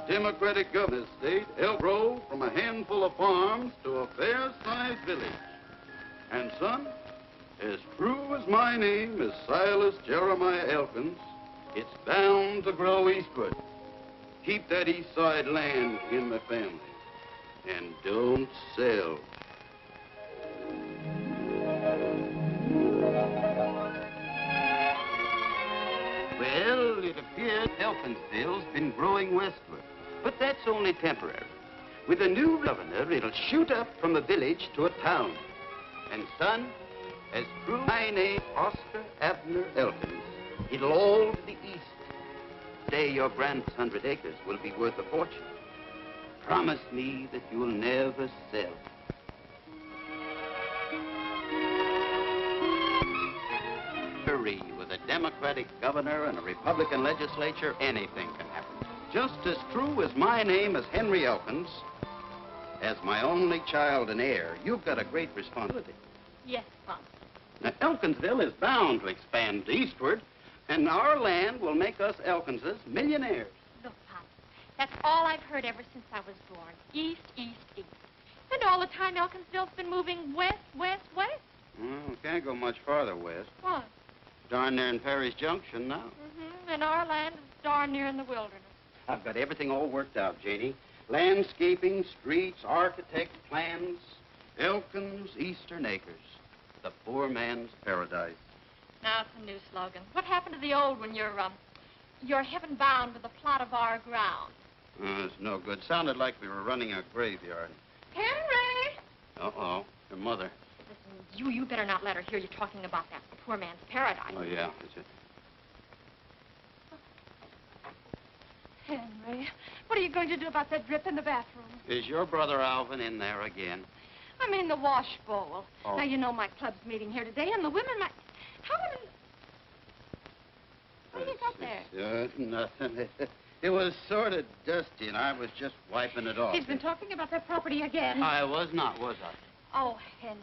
Democratic governor state helped grow from a handful of farms to a fair-sized village. And son, as true as my name is Silas Jeremiah Elkins, it's bound to grow eastward. Keep that east side land in the family. And don't sell. Well, it appears Elkinsville's been growing westward. But that's only temporary. With a new governor, it'll shoot up from a village to a town. And son, as true my name, Oscar Abner Elkins, it'll all to the east. Today, your grand's 100 acres will be worth a fortune. Promise me that you'll never sell. With a Democratic governor and a Republican legislature, anything can happen. Just as true as my name is Henry Elkins, as my only child and heir, you've got a great responsibility. Yes, Pop. Now, Elkinsville is bound to expand eastward, and our land will make us Elkinses millionaires. Look, Pop, that's all I've heard ever since I was born. East, east, east. And all the time Elkinsville's been moving west, west, west. Well, we can't go much farther west. What? Darn near in Perry's Junction now. And our land is darn near in the wilderness. I've got everything all worked out, Janie. Landscaping, streets, architect plans. Elkins Eastern Acres. The poor man's paradise. Now it's a new slogan. What happened to the old one? You're heaven bound with a plot of our ground. It's no good. Sounded like we were running a graveyard. Henry! Uh-oh. Your mother. Listen, you better not let her hear you talking about that poor man's paradise. Oh, yeah. That's it. Henry, what are you going to do about that drip in the bathroom? Is your brother Alvin in there again? I mean the wash bowl. Oh. Now, you know my club's meeting here today, and the women might... What do you got there? Nothing. It was sort of dusty, and I was just wiping it off. He's been talking about that property again. I was not, was I? Oh, Henry,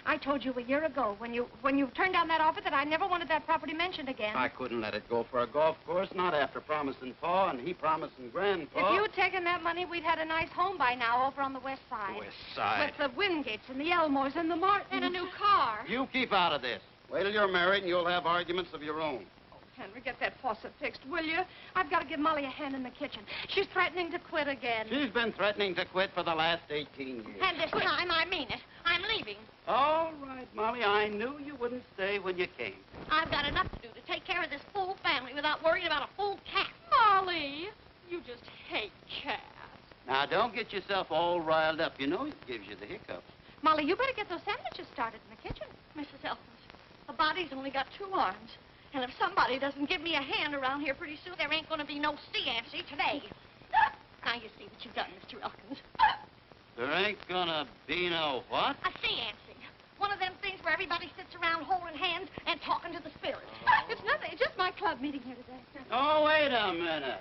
I told you a year ago when you turned down that offer that I never wanted that property mentioned again. I couldn't let it go for a golf course, not after promising Pa and he promising Grandpa. If you'd taken that money, we'd had a nice home by now over on the west side. West side? With the Wingates and the Elmores and the Martins. And a new car. You keep out of this. Wait till you're married and you'll have arguments of your own. Henry, get that faucet fixed, will you? I've got to give Molly a hand in the kitchen. She's threatening to quit again. She's been threatening to quit for the last 18 years. And this time, I mean it. I'm leaving. All right, Molly. I knew you wouldn't stay when you came. I've got enough to do to take care of this full family without worrying about a full cat. Molly, you just hate cats. Now, don't get yourself all riled up. You know it gives you the hiccups. Molly, you better get those sandwiches started in the kitchen. Mrs. Elkins, a body's only got 2 arms. And if somebody doesn't give me a hand around here pretty soon, there ain't going to be no sea-ancy today. Now you see what you've done, Mr. Elkins. There ain't gonna be no what? A sea-ancy. One of them things where everybody sits around holding hands and talking to the spirits. It's nothing. It's just my club meeting here today. Oh, wait a minute.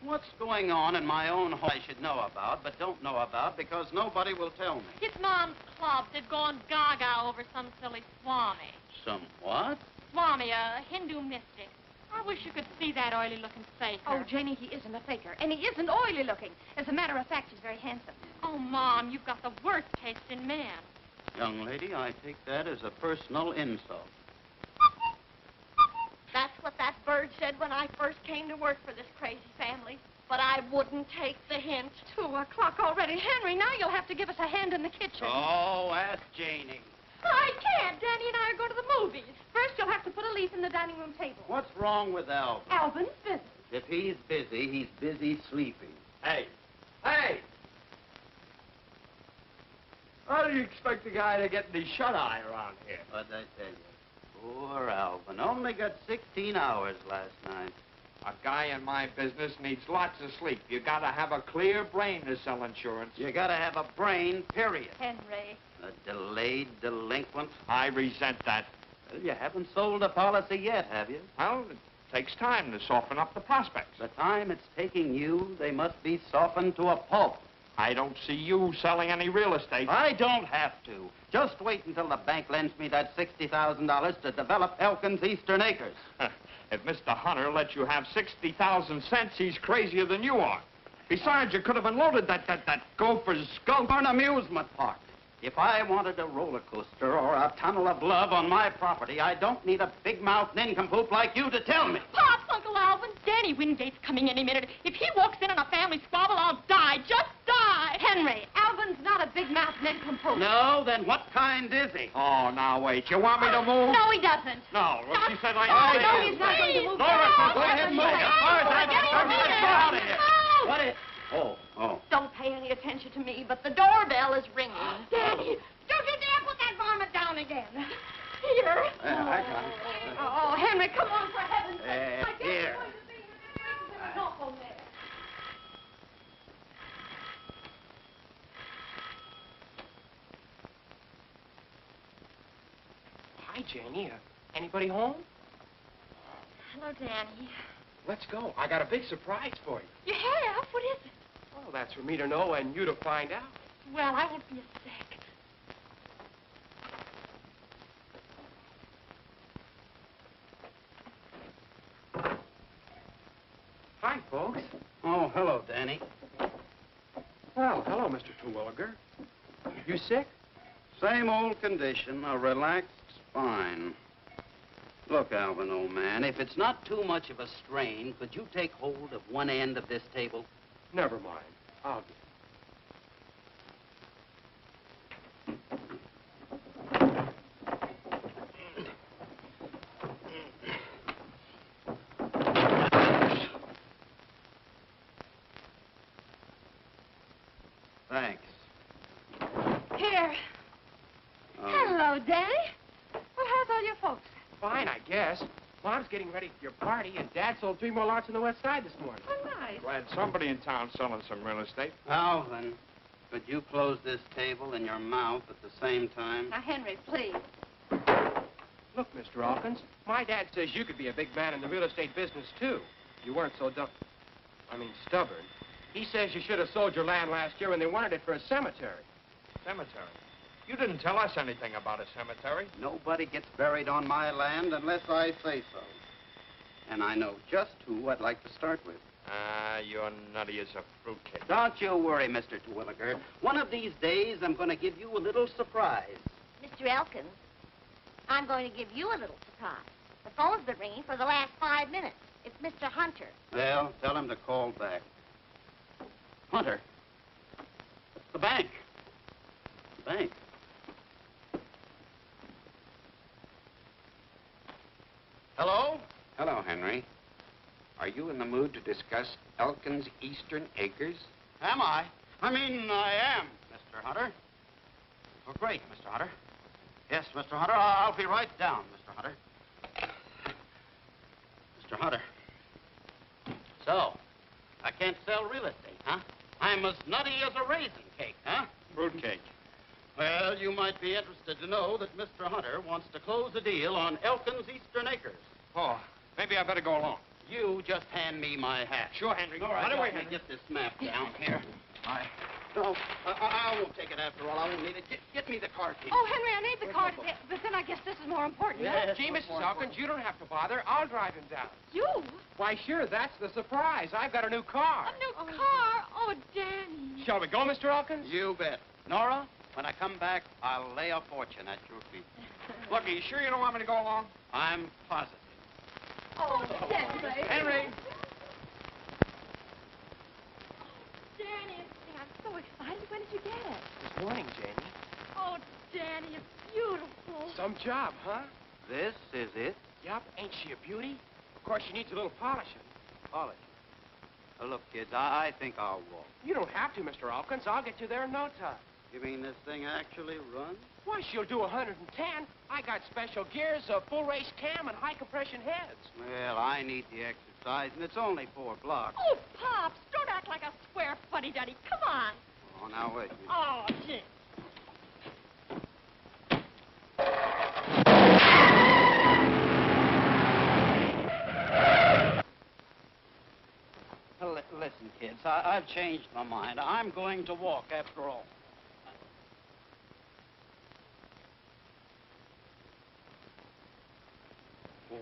What's going on in my own home I should know about, but don't know about because nobody will tell me? It's Mom's club. They've gone gaga over some silly Swami. Some what? Swami, a Hindu mystic. I wish you could see that oily-looking faker. Oh, Janie, he isn't a faker, and he isn't oily-looking. As a matter of fact, he's very handsome. Oh, Mom, you've got the worst taste in men. Young lady, I take that as a personal insult. That's what that bird said when I first came to work for this crazy family. But I wouldn't take the hint. 2 o'clock already. Henry, now you'll have to give us a hand in the kitchen. Oh, ask Janie. I can't. Danny and I are going to the movies. First, you'll have to put a leaf in the dining room table. What's wrong with Alvin? Alvin's busy. If he's busy sleeping. Hey! Hey! How do you expect a guy to get any shut-eye around here? What'd I tell you? Poor Alvin. Only got 16 hours last night. A guy in my business needs lots of sleep. You gotta have a clear brain to sell insurance. You gotta have a brain, period. Henry. A delayed delinquent. I resent that. Well, you haven't sold a policy yet, have you? Well, it takes time to soften up the prospects. The time it's taking you, they must be softened to a pulp. I don't see you selling any real estate. I don't have to. Just wait until the bank lends me that $60,000 to develop Elkins Eastern Acres. If Mr. Hunter lets you have 60,000 cents, he's crazier than you are. Besides, you could have unloaded that gopher's skull. For an amusement park. If I wanted a roller coaster or a tunnel of love on my property, I don't need a big-mouthed nincompoop like you to tell me. Pops, Uncle Alvin, Danny Wingate's coming any minute. If he walks in on a family squabble, I'll die. Just die. Henry, Alvin's not a big-mouthed nincompoop. No, then what kind is he? Oh, now wait. You want me to move? No, he doesn't. No. Well, she said I... No, he's not going to move. Laura, go ahead and move. As far as I'm concerned, let's go out of here. What is... Oh. Don't pay any attention to me, but the doorbell is ringing. Danny, don't you dare put that varmint down again. Here. I got it. Oh, Henry, come on, for heaven's sake. I guess here. you're going to see his telephone there. Hi, Janie. Anybody home? Hello, Danny. Let's go. I got a big surprise for you. You have? What is it? Well, that's for me to know and you to find out. Well, I won't be a sec. Hi, folks. Oh, hello, Danny. Well, hello, Mr. Terwilliger. You sick? Same old condition, a relaxed spine. Look, Alvin, old man, if it's not too much of a strain, could you take hold of one end of this table? Never mind. I'll do it. Thanks. Here. Hello, Danny. Well, how's all your folks? Fine, I guess. Mom's getting ready for your party, and Dad sold 3 more lots on the west side this morning. Oh, nice. Glad somebody in town selling some real estate. Alvin, could you close this table and your mouth at the same time? Now, Henry, please. Look, Mr. Hawkins, my dad says you could be a big man in the real estate business, too. You weren't so stubborn. He says you should have sold your land last year when they wanted it for a cemetery. Cemetery? You didn't tell us anything about a cemetery. Nobody gets buried on my land unless I say so. And I know just who I'd like to start with. You're nutty as a fruitcake. Don't you worry, Mr. Terwilliger. One of these days, I'm going to give you a little surprise. Mr. Elkins, I'm going to give you a little surprise. The phone's been ringing for the last 5 minutes. It's Mr. Hunter. Well, tell him to call back. Hunter. The bank. The bank. Hello? Hello, Henry. Are you in the mood to discuss Elkin's Eastern Acres? Am I? I am, Mr. Hunter. Oh, great, Mr. Hunter. Yes, Mr. Hunter, I'll be right down, Mr. Hunter. Mr. Hunter. So, I can't sell real estate, huh? I'm as nutty as a raisin cake, huh? Fruitcake. Well, you might be interested to know that Mr. Hunter wants to close a deal on Elkin's Eastern Acres. Oh, maybe I better go along. You just hand me my hat. Sure, Henry. All right, Right away, let me Henry. get this map down here. No, I won't take it after all. I won't need it. Get me the car key. Oh, Henry, I need the car, but then I guess this is more important. Yes. Gee, Mrs. Hawkins, you don't have to bother. I'll drive him down. You? Why, sure, that's the surprise. I've got a new car. A new car? Oh, Danny. Shall we go, Mr. Hawkins? You bet. Nora, when I come back, I'll lay a fortune at your feet. Look, are you sure you don't want me to go along? I'm positive. Oh, Henry. Henry! Danny, I'm so excited. When did you get it? This morning, Janie. Oh, Danny, it's beautiful. Some job, huh? This is it? Yup. Ain't she a beauty? Of course, she needs a little polishing. Polish. Look, kids, I think I'll walk. You don't have to, Mr. Hawkins. I'll get you there in no time. You mean this thing actually runs? Why, she'll do 110. I got special gears, a full race cam, and high compression heads. Well, I need the exercise, and it's only 4 blocks. Oh, Pops, don't act like a square fuddy-duddy. Come on. Oh, now wait a minute. Oh, gee. Listen, kids, I've changed my mind. I'm going to walk after all.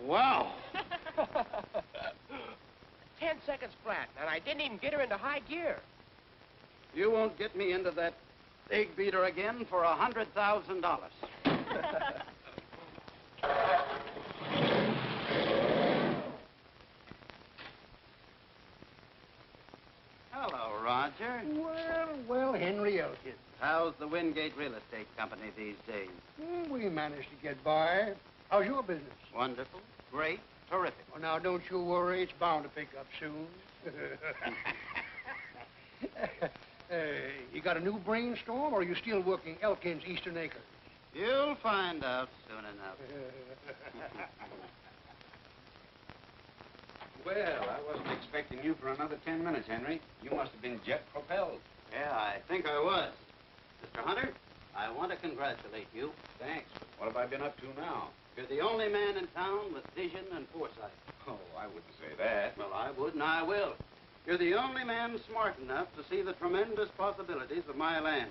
Wow. 10 seconds flat, and I didn't even get her into high gear. You won't get me into that egg beater again for $100,000. Hello, Roger. Well, Henry Elkins. How's the Wingate Real Estate Company these days? We managed to get by. How's your business? Wonderful, great, terrific. Well, now, don't you worry. It's bound to pick up soon. You got a new brainstorm, or are you still working Elkins Eastern Acres? You'll find out soon enough. Well, I wasn't expecting you for another 10 minutes, Henry. You must have been jet propelled. Yeah, I think I was. Mr. Hunter, I want to congratulate you. Thanks, but what have I been up to now? You're the only man in town with vision and foresight. Oh, I wouldn't say that. Well, I would, and I will. You're the only man smart enough to see the tremendous possibilities of my land.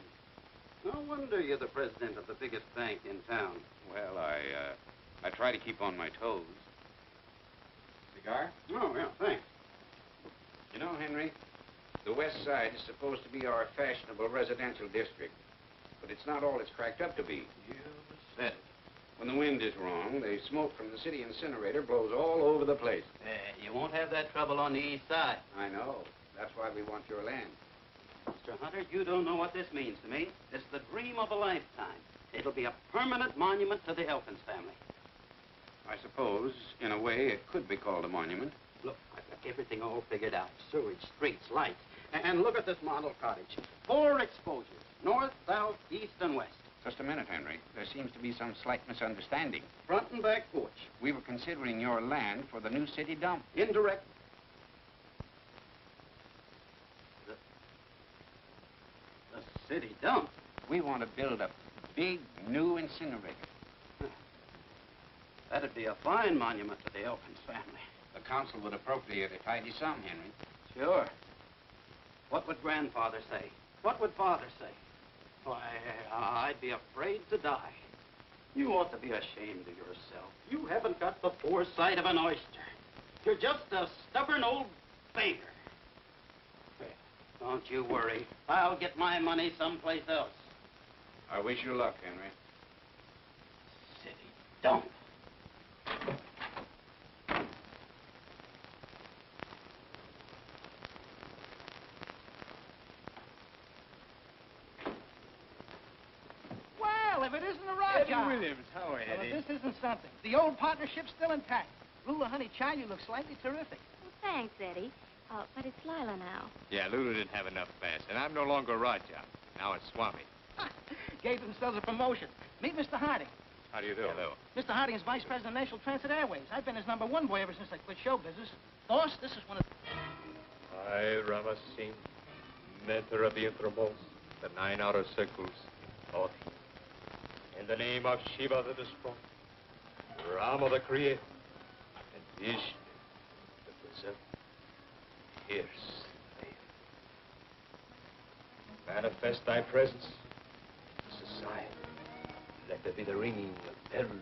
No wonder you're the president of the biggest bank in town. Well, I try to keep on my toes. Cigar? Oh, yeah, thanks. You know, Henry, the West Side is supposed to be our fashionable residential district, but it's not all it's cracked up to be. You said it. When the wind is wrong, the smoke from the city incinerator blows all over the place. You won't have that trouble on the east side. I know. That's why we want your land. Mr. Hunter, you don't know what this means to me. It's the dream of a lifetime. It'll be a permanent monument to the Elkins family. I suppose, in a way, it could be called a monument. Look, I've got everything all figured out. Sewage, streets, lights. And look at this model cottage. 4 exposures. North, south, east, and west. Just a minute, Henry. There seems to be some slight misunderstanding. Front and back porch. We were considering your land for the new city dump. Indirect. The city dump? We want to build a big new incinerator. That'd be a fine monument to the Elkins family. The council would appropriate a tidy sum, Henry. Sure. What would grandfather say? What would father say? Why, I'd be afraid to die. You ought to be ashamed of yourself. You haven't got the foresight of an oyster. You're just a stubborn old banker. Don't you worry. I'll get my money someplace else. I wish you luck, Henry. City dump. Well, if it isn't a rock Eddie job. Williams, how are you, Well, Eddie? if this isn't something. The old partnership's still intact. Lula, honey, child, you look slightly terrific. Well, thanks, Eddie. But it's Lila now. Yeah, Lulu didn't have enough fast, and I'm no longer Raja. Now it's Swami. Gave themselves a promotion. Meet Mr. Harding. How do you do? Hello. Mr. Harding is vice president of National Transit Airways. I've been his #1 boy ever since I quit show business. Boss, this is one of... I, Rama Singh, mentor of the innermost, the 9 outer circles, taught him. In the name of Shiva the destroyer, Rama the creator, and Vishnu the preserver, here's the veil. Manifest thy presence in society. Let there be the ringing of bells and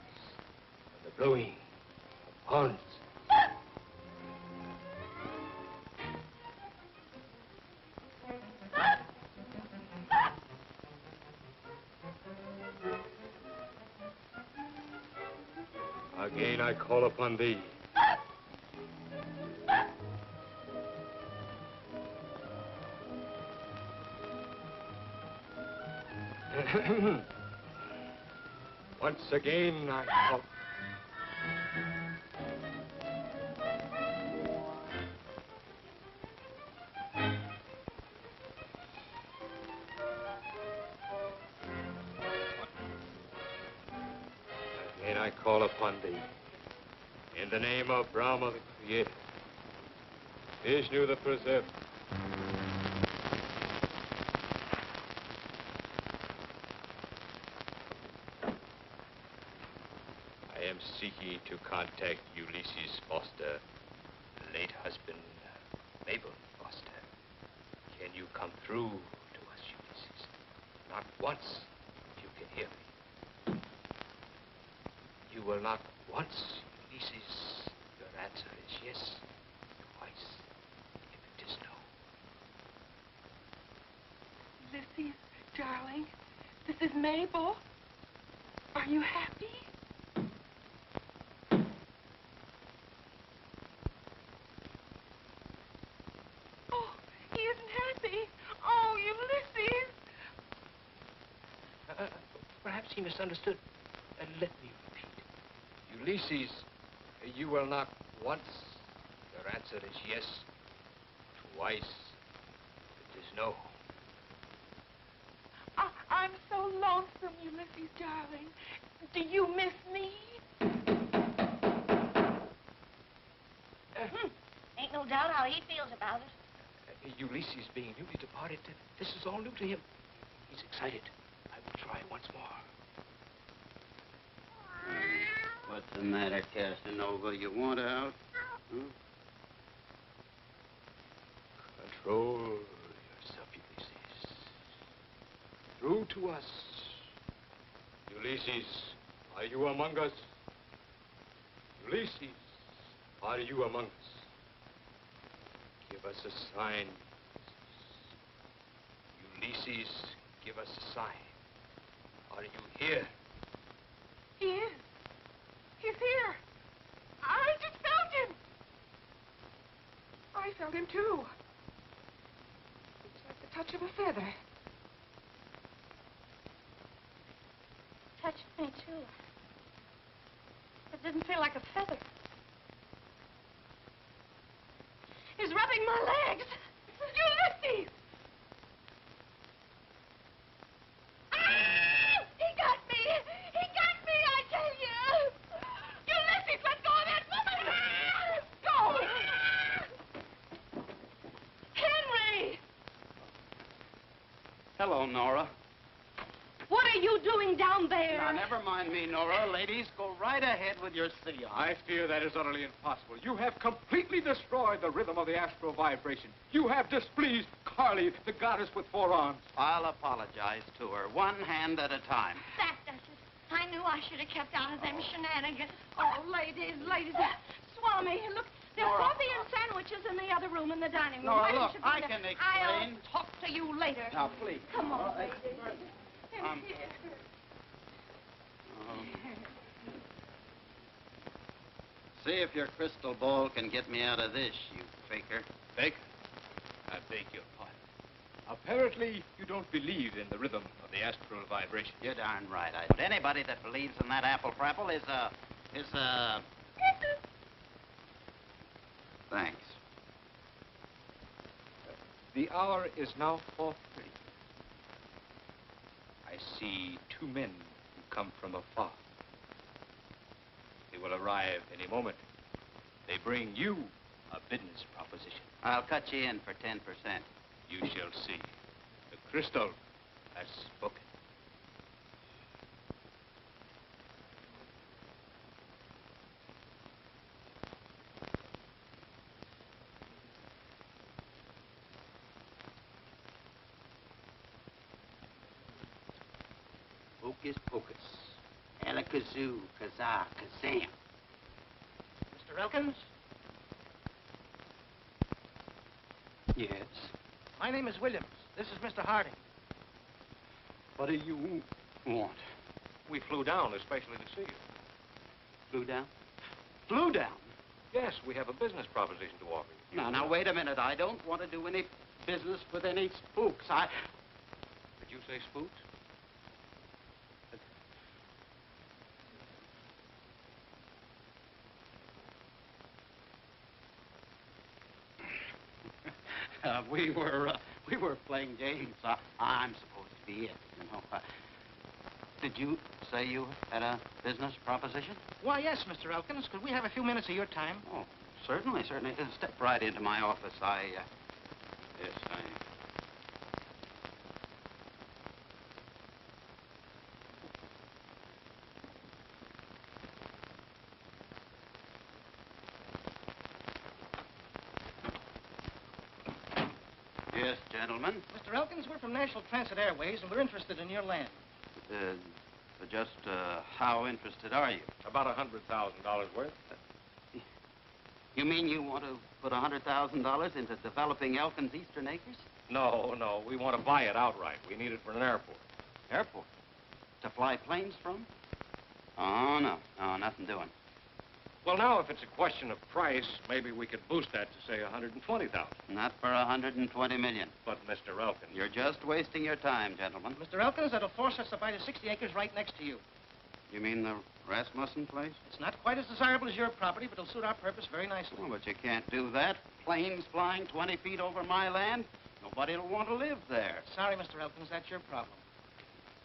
the blowing of horns. Again I call upon thee. Once again I call. Again I call upon thee. In the name of Brahma the Creator, Vishnu the Preserver. I am seeking to contact Ulysses Foster, late husband, Mabel Foster. Can you come through to us, Ulysses? Not once, if you can hear me. You will not once, Ulysses. Your answer is yes, twice. Ulysses, darling. This is Mabel. Are you happy? Oh, he isn't happy. Oh, Ulysses. Perhaps he misunderstood. Let me repeat. Ulysses, you will knock once. Your answer is yes. Twice, it is no. I'm so lonesome, Ulysses, darling. Do you miss me? Ain't no doubt how he feels about it. Ulysses being newly departed, this is all new to him. He's excited. I will try once more. What's the matter, Casanova? You want out? Huh? Control yourself, Ulysses. Through to us. Ulysses, are you among us? Ulysses, are you among us? Give us a sign. Ulysses, give us a sign. Are you here? He is. He's here. I just felt him. I felt him, too. It's like the touch of a feather. Touched me, too. It didn't feel like a feather. He's rubbing my legs. Ulysses! Ah! He got me! He got me, I tell you! Ulysses, let go of that woman! Let go! Henry! Hello, Nora. What are you doing down there? Now, never mind me, Nora. Ladies, go right ahead with your seance. I fear that is utterly impossible. You have completely destroyed the rhythm of the astral vibration. You have displeased Carly, the goddess with 4 arms. I'll apologize to her, one hand at a time. That does it. I knew I should have kept out of them shenanigans. Oh, ladies. Swami, look, there's Nora. coffee and sandwiches in the other room in the dining room. Nora, Why don't look, you I bring can them? explain. I'll talk to you later. Now, please. Come on, ladies. See if your crystal ball can get me out of this, you faker. Baker, I beg your pardon. Apparently, you don't believe in the rhythm of the astral vibration. You're darn right I don't. Anybody that believes in that apple-frapple is a... Thanks. The hour is now 4:30. I see 2 men who come from afar. They will arrive any moment. They bring you a business proposition. I'll cut you in for 10%. You shall see. The crystal has spoken. Hocus pocus. Alakazoo, kazaa, kazam. Mr. Elkins? Yes. My name is Williams. This is Mr. Harding. What do you want? We flew down especially to see you. Flew down? Flew down? Yes, we have a business proposition to offer you. Now, wait a minute. I don't want to do any business with any spooks. Did you say spooks? We were playing games. I'm supposed to be it, you know. Did you say you had a business proposition? Why, yes, Mr. Elkins. Could we have a few minutes of your time? Oh, certainly. Step right into my office. Yes, gentlemen. Mr. Elkins, we're from National Transit Airways, and we're interested in your land. Just how interested are you? About $100,000 worth. You mean you want to put $100,000 into developing Elkin's Eastern Acres? No, we want to buy it outright. We need it for an airport. Airport? To fly planes from? Oh, no, nothing doing. Well, now, if it's a question of price, maybe we could boost that to, say, 120,000. Not for 120 million. But, Mr. Elkins... You're just wasting your time, gentlemen. Mr. Elkins, that'll force us to buy the 60 acres right next to you. You mean the Rasmussen place? It's not quite as desirable as your property, but it'll suit our purpose very nicely. Oh, but you can't do that. Planes flying 20 feet over my land. Nobody will want to live there. Sorry, Mr. Elkins, that's your problem.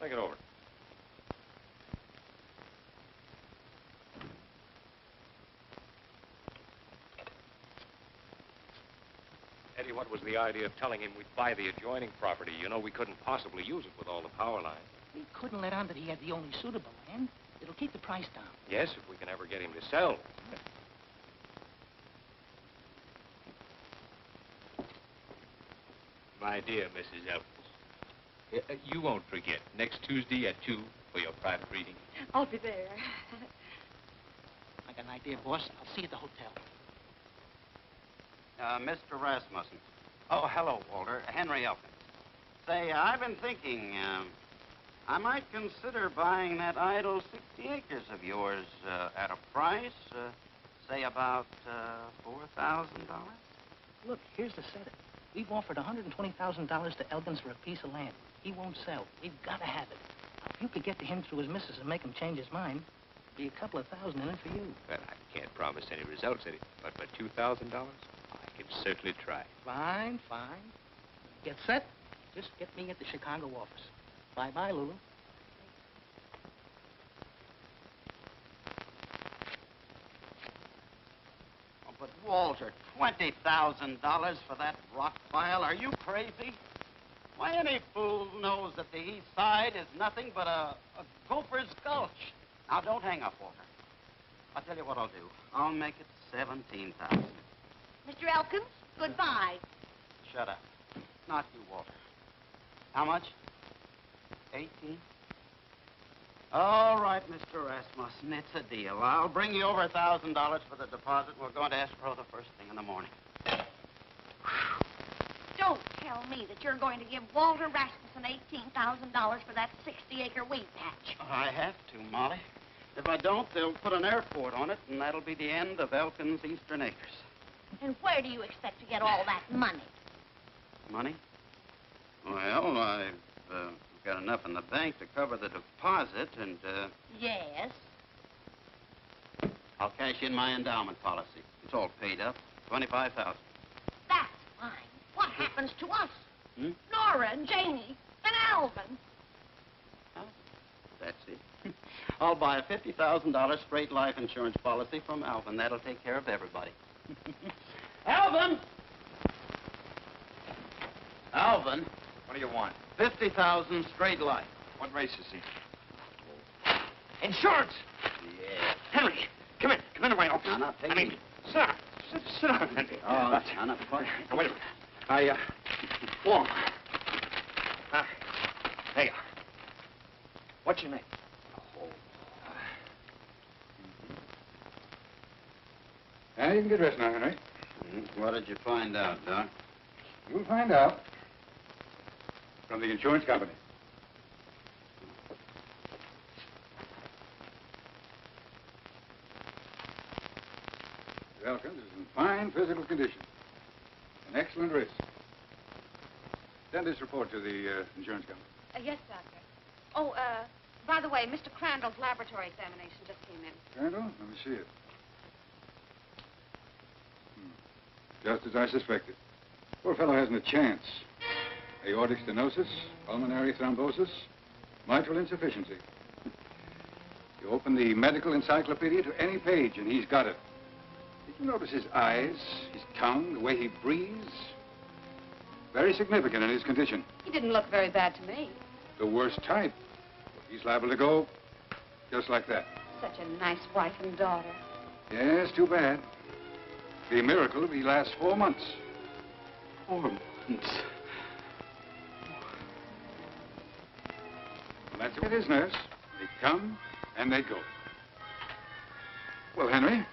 Think it over. Eddie, what was the idea of telling him we'd buy the adjoining property? You know, we couldn't possibly use it with all the power lines. We couldn't let on that he had the only suitable land. It'll keep the price down. Yes, if we can ever get him to sell. My dear Mrs. Elkins, you won't forget, next Tuesday at 2 for your private reading. I'll be there. I got an idea, boss. I'll see you at the hotel. Mr. Rasmussen. Oh, hello, Walter. Henry Elkins. Say, I've been thinking, I might consider buying that idle 60 acres of yours at a price, say about $4,000. Look, here's the setup. We've offered $120,000 to Elkins for a piece of land. He won't sell. We've got to have it. If you could get to him through his missus and make him change his mind, be a couple of thousand in it for you. Well, I can't promise any results, Eddie, but for $2,000, I can certainly try. Fine. Get set. Just get me at the Chicago office. Bye-bye, Lulu. Oh, but, Walter, $20,000 for that rock pile? Are you crazy? Why, any fool knows that the east side is nothing but a gopher's gulch. Now, don't hang up, Walter. I'll tell you what I'll do. I'll make it 17,000. Mr. Elkins, goodbye. Shut up. Not you, Walter. How much? 18? All right, Mr. Rasmussen, it's a deal. I'll bring you over $1,000 for the deposit. We're going to escrow the first thing in the morning. Don't tell me that you're going to give Walter Rasmussen $18,000 for that 60-acre wheat patch. I have to, Molly. If I don't, they'll put an airport on it, and that'll be the end of Elkins' Eastern Acres. And where do you expect to get all that money? Money? Well, I've got enough in the bank to cover the deposit, and, Yes. I'll cash in my endowment policy. It's all paid up. $25,000. That's fine. What happens to us? Hmm? Nora and Janie and Alvin. Oh, that's it. I'll buy a $50,000 straight life insurance policy from Alvin. That'll take care of everybody. Alvin! Alvin, What do you want? 50,000 straight life. What race is he? Insurance! Yeah. Henry, come in. Come in right off. No, no, take I mean, it. sit down. Sit down, Henry. Oh, no, no, what? Now, wait a minute. Form. There you are. What's your name? You can get dressed now, Henry. What did you find out, Doc? You'll find out. From the insurance company. Mr. Elkins is in fine physical condition. An excellent risk. Send this report to the insurance company. Yes, Doctor. Oh, by the way, Mr. Crandall's laboratory examination just came in. Crandall, let me see it. Just as I suspected. Poor fellow hasn't a chance. Aortic stenosis, pulmonary thrombosis, mitral insufficiency. You open the medical encyclopedia to any page, and he's got it. Did you notice his eyes, his tongue, the way he breathes? Very significant in his condition. He didn't look very bad to me. The worst type. He's liable to go just like that. Such a nice wife and daughter. Yes, too bad. Be a miracle if he lasts 4 months. 4 months. Well, that's what it is, nurse. They come and they go. Well, Henry,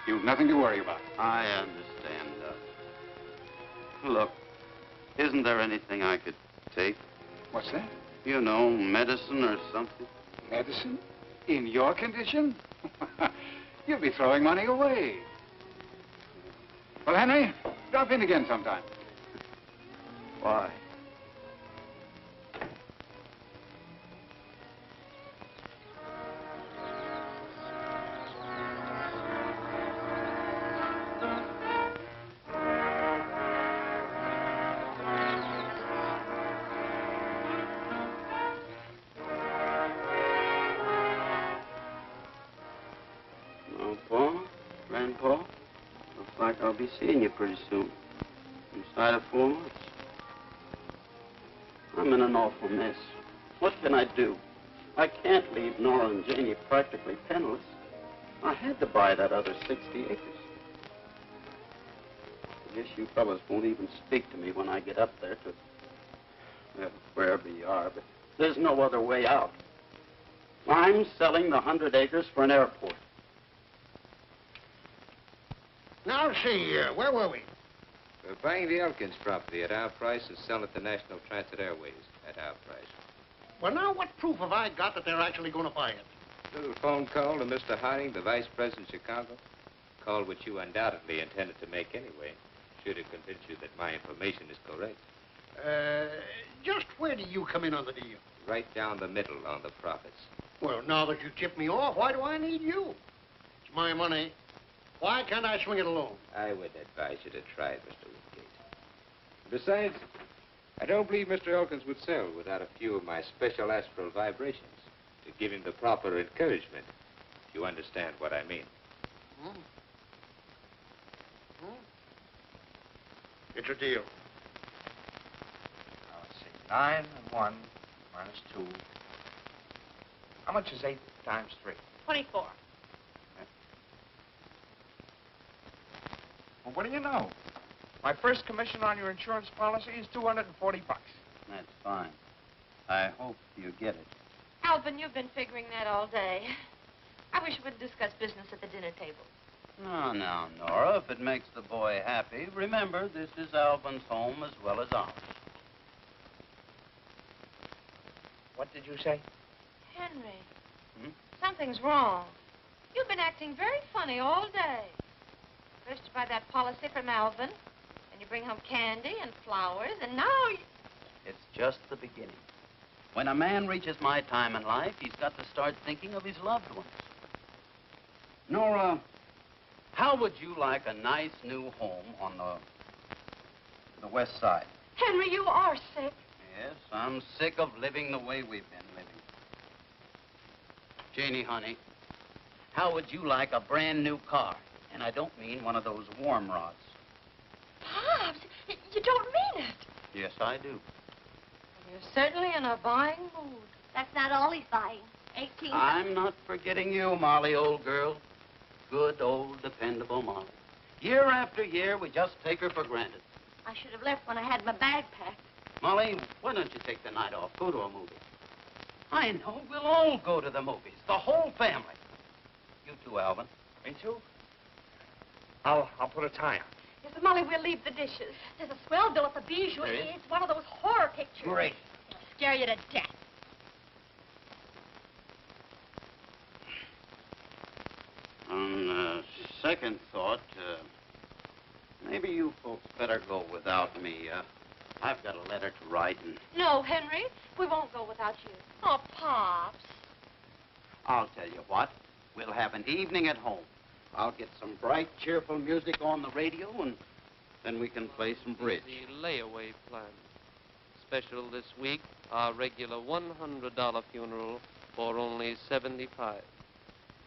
you've nothing to worry about. I understand, Doc. Look, Isn't there anything I could take? What's that? You know, medicine or something? Medicine? In your condition? You'll be throwing money away. Well, Henry, drop in again sometime. Why? I'll be seeing you pretty soon. Inside of 4 months. I'm in an awful mess. What can I do? I can't leave Nora and Janie practically penniless. I had to buy that other 60 acres. I guess you fellas won't even speak to me when I get up there to, well, wherever you are, but there's no other way out. I'm selling the 100 acres for an airport. Now, see, where were we? We're buying the Elkins property at our price and selling it to National Transit Airways at our price. Well, now, what proof have I got that they're actually going to buy it? Little phone call to Mr. Harding, the Vice President of Chicago. Call which you undoubtedly intended to make anyway. Should have convinced you that my information is correct. Just where do you come in on the deal? Right down the middle on the profits. Well, now that you tipped me off, why do I need you? It's my money. Why can't I swing it alone? I would advise you to try it, Mr. Woodgate. Besides, I don't believe Mr. Elkins would sell without a few of my special astral vibrations to give him the proper encouragement, if you understand what I mean. It's a deal. Now, let's see. 9 and 1 minus 2. How much is 8 times 3? 24. Well, what do you know? My first commission on your insurance policy is $240. That's fine. I hope you get it. Alvin, you've been figuring that all day. I wish we would discuss business at the dinner table. No, now, Nora, if it makes the boy happy, remember, this is Alvin's home as well as ours. What did you say? Henry, something's wrong. You've been acting very funny all day. First you buy that policy from Alvin, and you bring home candy and flowers, and now you... It's just the beginning. When a man reaches my time in life, he's got to start thinking of his loved ones. Nora, how would you like a nice new home on the west side? Henry, you are sick. Yes, I'm sick of living the way we've been living. Janie, honey, how would you like a brand new car? And I don't mean one of those warm rods. Pops, you don't mean it. Yes, I do. You're certainly in a buying mood. That's not all he's buying. 18. I'm not forgetting you, Molly, old girl. Good, old, dependable Molly. Year after year, we just take her for granted. I should have left when I had my bag packed. Molly, why don't you take the night off? Go to a movie. I know. We'll all go to the movies. The whole family. You too, Alvin. Me too? I'll put a tie on. Yes, but Molly, we'll leave the dishes. There's a swell bill at the Bijou. There is? It's one of those horror pictures. Great. It'll scare you to death. On second thought, maybe you folks better go without me. I've got a letter to write, and No, Henry, we won't go without you. Oh, Pops. I'll tell you what. We'll have an evening at home. I'll get some bright, cheerful music on the radio, and then we can play some bridge. The layaway plan. Special this week, our regular $100 funeral for only $75.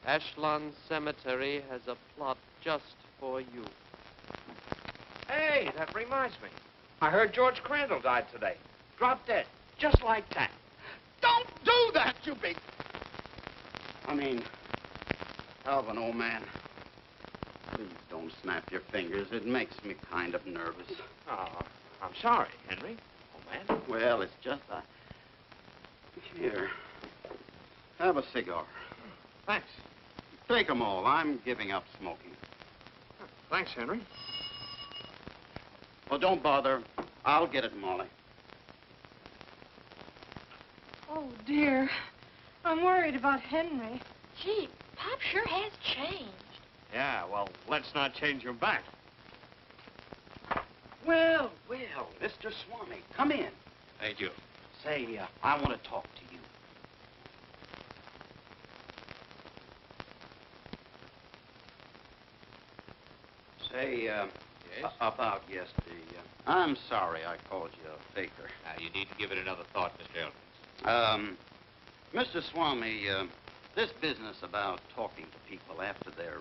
Ashland Cemetery has a plot just for you. Hey, that reminds me. I heard George Crandall died today. Dropped dead. Just like that. Don't do that, you big... I mean, Alvin, old man, please don't snap your fingers. It makes me kind of nervous. Oh, I'm sorry, Henry. Oh, man. Well, it's just Here, have a cigar. Thanks. Take 'em all. I'm giving up smoking. Thanks, Henry. Well, don't bother. I'll get it, Molly. Oh, dear. I'm worried about Henry. Gee, Pop sure has changed. Yeah, well, let's not change him back. Well, Mr. Swami, come in. Thank you. Say, I want to talk to you. Say, Yes? about yesterday. I'm sorry I called you a faker. Now, you needn't give it another thought, Mr. Elkins. Mr. Swami, this business about talking to people after they're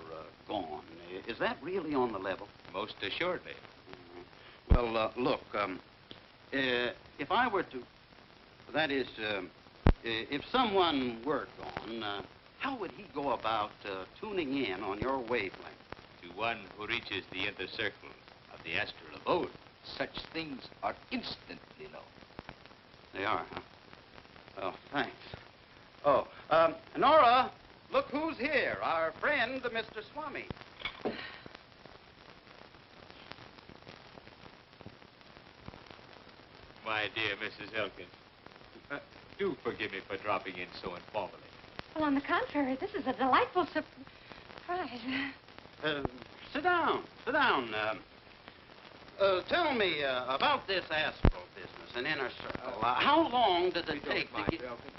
gone, is that really on the level? Most assuredly. Well, look, if I were to, that is, if someone were gone, how would he go about tuning in on your wavelength? To one who reaches the inner circles of the astral abode. Such things are instantly known. They are, huh? Oh, thanks. Oh, Nora, look who's here. Our friend, Mr. Swami. My dear Mrs. Elkins, do forgive me for dropping in so informally. Well, on the contrary, this is a delightful surprise. Sit down. Sit down. Tell me about this astral business, an inner circle. How long does it take to get... Elkins.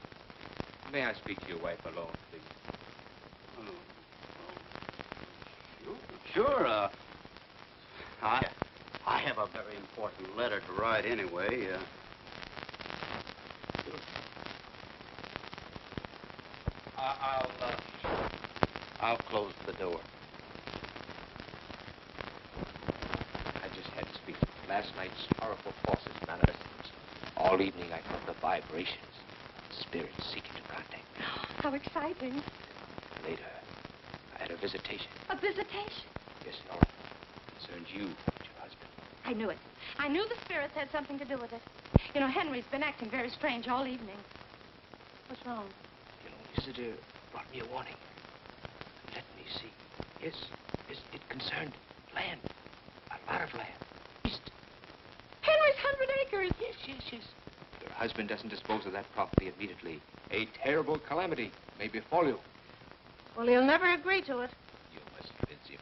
May I speak to your wife alone, please? Sure. I have a very important letter to write anyway. I'll close the door. I just had to speak. Last night's horrible forces manifested themselves. All evening I felt the vibrations. Spirits seeking to contact me. How exciting. Later, I had a visitation. A visitation? Yes, Nora. Concerns you and your husband. I knew it. I knew the spirits had something to do with it. You know, Henry's been acting very strange all evening. What's wrong? Your visitor brought me a warning. Let me see. Yes, it concerned land. A lot of land. East. Henry's 100 acres. Yes. Your husband doesn't dispose of that property immediately. A terrible calamity may befall you. Well, he'll never agree to it. You must convince him.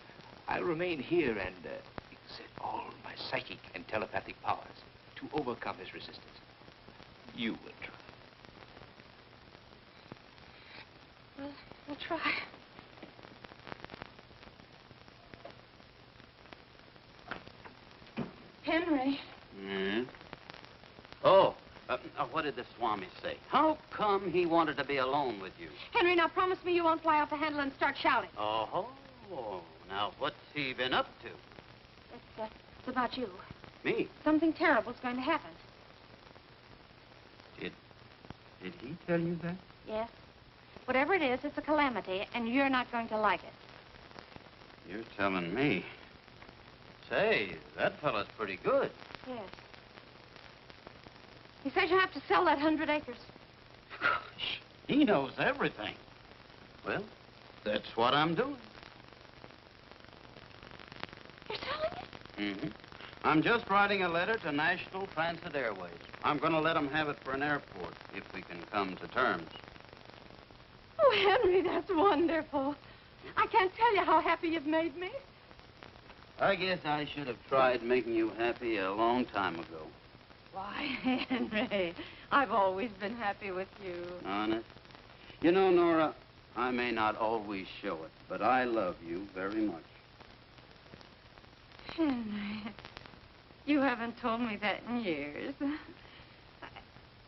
I'll remain here and exert all my psychic and telepathic powers to overcome his resistance. You will try. Well, we'll try. Henry. Oh, what did the Swami say? How come he wanted to be alone with you? Henry, now promise me you won't fly off the handle and start shouting. Oh, now what's he been up to? It's about you. Me? Something terrible's going to happen. Did he tell you that? Yes. Whatever it is, it's a calamity, and you're not going to like it. You're telling me. Say, that fella's pretty good. Yes. He says you have to sell that 100 acres. Gosh, he knows everything. Well, that's what I'm doing. You're selling it? Mm-hmm. I'm just writing a letter to National Transit Airways. I'm going to let them have it for an airport, if we can come to terms. Oh, Henry, that's wonderful. I can't tell you how happy you've made me. I guess I should have tried making you happy a long time ago. Why, Henry, I've always been happy with you. Honest? You know, Nora, I may not always show it, but I love you very much. Henry, you haven't told me that in years.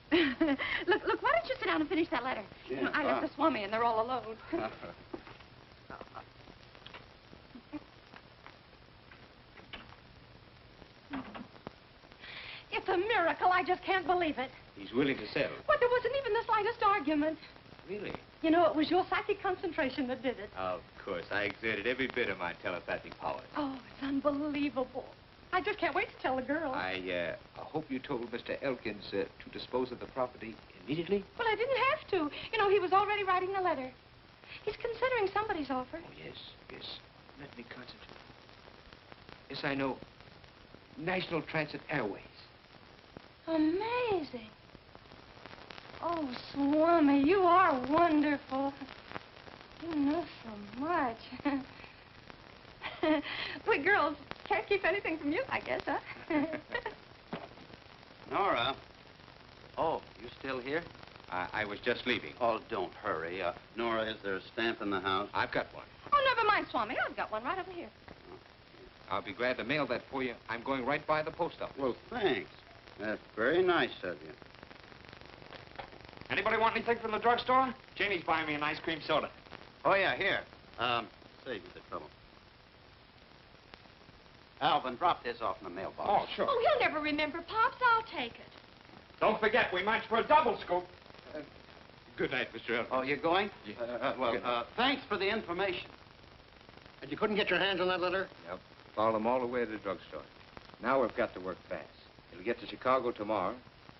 Look, why don't you sit down and finish that letter? Yeah, You know, I left the Swami and they're all alone. It's a miracle. I just can't believe it. He's willing to sell. But there wasn't even the slightest argument. Really? You know, it was your psychic concentration that did it. Of course. I exerted every bit of my telepathic powers. Oh, it's unbelievable. I just can't wait to tell the girl. I hope you told Mr. Elkins to dispose of the property immediately. Well, I didn't have to. You know, he was already writing the letter. He's considering somebody's offer. Oh, yes. Let me concentrate. Yes, I know. National Transit Airways. Amazing. Oh, Swami, you are wonderful. You know so much. We girls can't keep anything from you, I guess, huh? Nora. Oh, you still here? I was just leaving. Oh, don't hurry. Nora, is there a stamp in the house? I've got one. Oh, never mind, Swami. I've got one right over here. I'll be glad to mail that for you. I'm going right by the post office. Well, thanks. That's very nice of you. Anybody want anything from the drugstore? Janie's buying me an ice cream soda. Oh, yeah, here. Save you the trouble. Alvin, drop this off in the mailbox. Oh, sure. Oh, he'll never remember, Pops. I'll take it. Don't forget, we marched for a double scoop. Good night, Mr. Erwin. Oh, you're going? Yeah. Thanks for the information. And you couldn't get your hands on that letter? Yep. Followed them all the way to the drugstore. Now we've got to work fast. It'll get to Chicago tomorrow.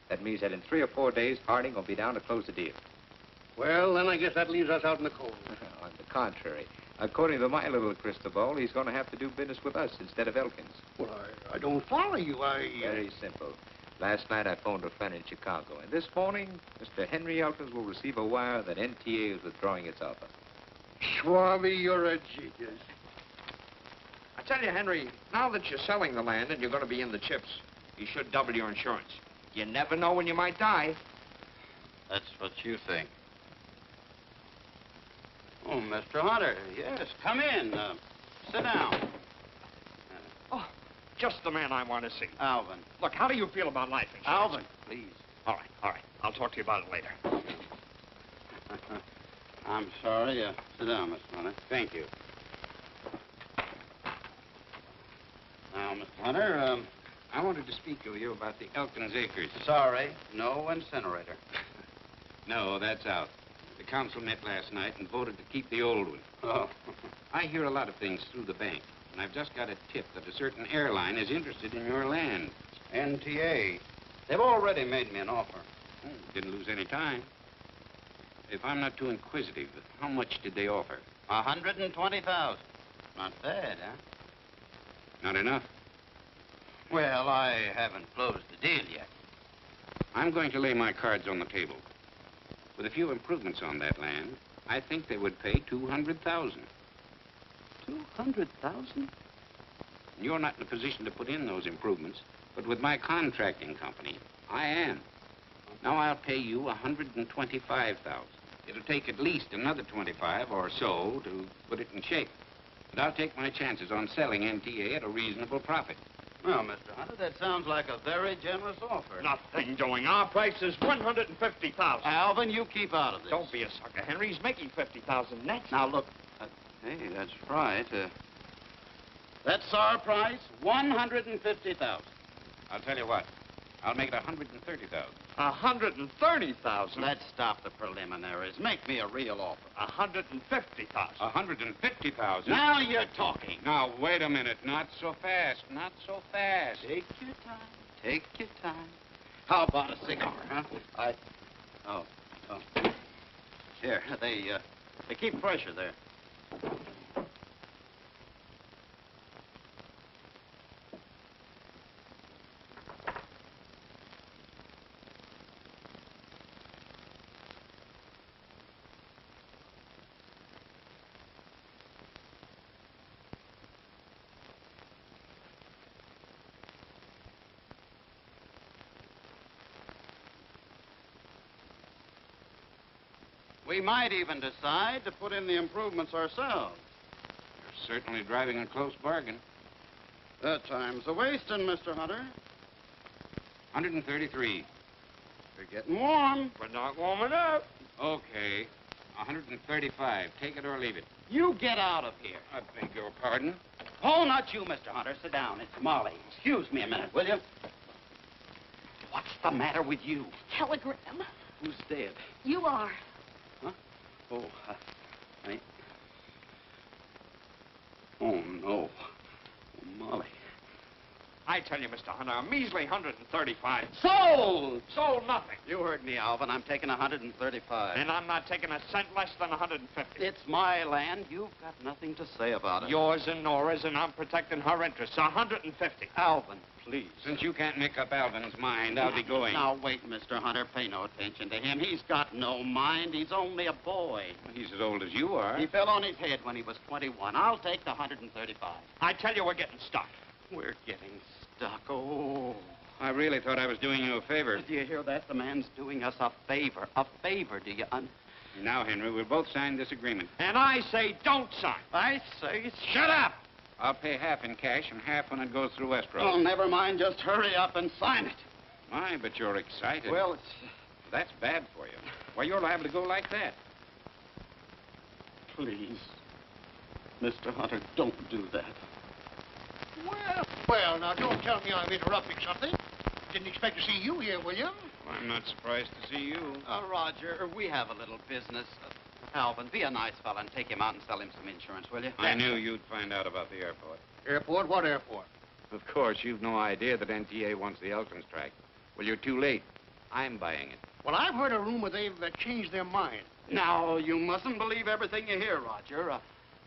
That means that in 3 or 4 days, Harding will be down to close the deal. Well, then I guess that leaves us out in the cold. On the contrary, according to my little crystal ball, he's going to have to do business with us instead of Elkins. Well, I don't follow you. Very simple. Last night I phoned a friend in Chicago, and this morning, Mr. Henry Elkins will receive a wire that NTA is withdrawing its offer. Swami, you're a genius. I tell you, Henry, now that you're selling the land and you're going to be in the chips, you should double your insurance. You never know when you might die. That's what you think. Oh, Mr. Hunter, yes, come in. Sit down. Oh, just the man I want to see. Alvin. Look, how do you feel about life insurance? Alvin, please. All right. I'll talk to you about it later. I'm sorry. Sit down, Mr. Hunter. Thank you. Now, Mr. Hunter, I wanted to speak to you about the Elkins acres. sorry, no incinerator. No, that's out. The council met last night and voted to keep the old one. Oh. I hear a lot of things through the bank, and I've just got a tip that a certain airline is interested in your land. NTA. They've already made me an offer. Didn't lose any time. If I'm not too inquisitive, how much did they offer? 120,000. Not bad, huh? Not enough. Well, I haven't closed the deal yet. I'm going to lay my cards on the table. With a few improvements on that land, I think they would pay 200,000. 200,000? You're not in a position to put in those improvements, but with my contracting company, I am. Now I'll pay you 125,000. It'll take at least another 25 or so to put it in shape. And I'll take my chances on selling NTA at a reasonable profit. Well, Mr. Hunter, that sounds like a very generous offer. Nothing doing. Our price is 150,000. Alvin, you keep out of this. Don't be a sucker, Henry. He's making 50,000 net. Now, look. Hey, that's right. That's our price, 150,000. I'll tell you what. I'll make it 130,000. 130,000. Let's stop the preliminaries. Make me a real offer. 150,000. 150,000? Now you're talking. Now, wait a minute. Not so fast. Not so fast. Take your time. Take your time. How about a cigar, huh? Oh. Here, they keep pressure there. We might even decide to put in the improvements ourselves. You're certainly driving a close bargain. That time's a wasting, Mr. Hunter. 133. We're getting warm. We're not warm enough. Okay. 135. Take it or leave it. You get out of here. I beg your pardon? Oh, not you, Mr. Hunter. Sit down. It's Molly. Excuse me a minute, will you? What's the matter with you? Telegram. Who's dead? You are. Huh? Oh, Oh, no. Oh, Molly. I tell you, Mr. Hunter, a measly 135. Sold! Sold nothing. You heard me, Alvin. I'm taking 135. And I'm not taking a cent less than 150. It's my land. You've got nothing to say about it. Yours and Nora's, and I'm protecting her interests. 150. Alvin, please. Since you can't make up Alvin's mind, I'll be going. Now, wait, Mr. Hunter. Pay no attention to him. He's got no mind. He's only a boy. He's as old as you are. He fell on his head when he was 21. I'll take the 135. I tell you, we're getting stuck. We're getting stuck. Oh. I really thought I was doing you a favor. Do you hear that? The man's doing us a favor. A favor, do you? Now, Henry, we'll both sign this agreement. And I say don't sign. I say... Shut up! I'll pay half in cash and half when it goes through escrow. Oh, never mind. Just hurry up and sign it. My, but you're excited. Well, it's... That's bad for you. Why, you're liable to go like that. Please. Mr. Hunter, don't do that. Well, now, don't tell me I'm interrupting something. Didn't expect to see you here, William. Well, I'm not surprised to see you. Roger, we have a little business. Alvin, be a nice fella and take him out and sell him some insurance, will you? I knew you'd find out about the airport. Airport? What airport? Of course, you've no idea that NTA wants the Elkins track. Well, you're too late. I'm buying it. Well, I've heard a rumor they've changed their mind. Now, you mustn't believe everything you hear, Roger.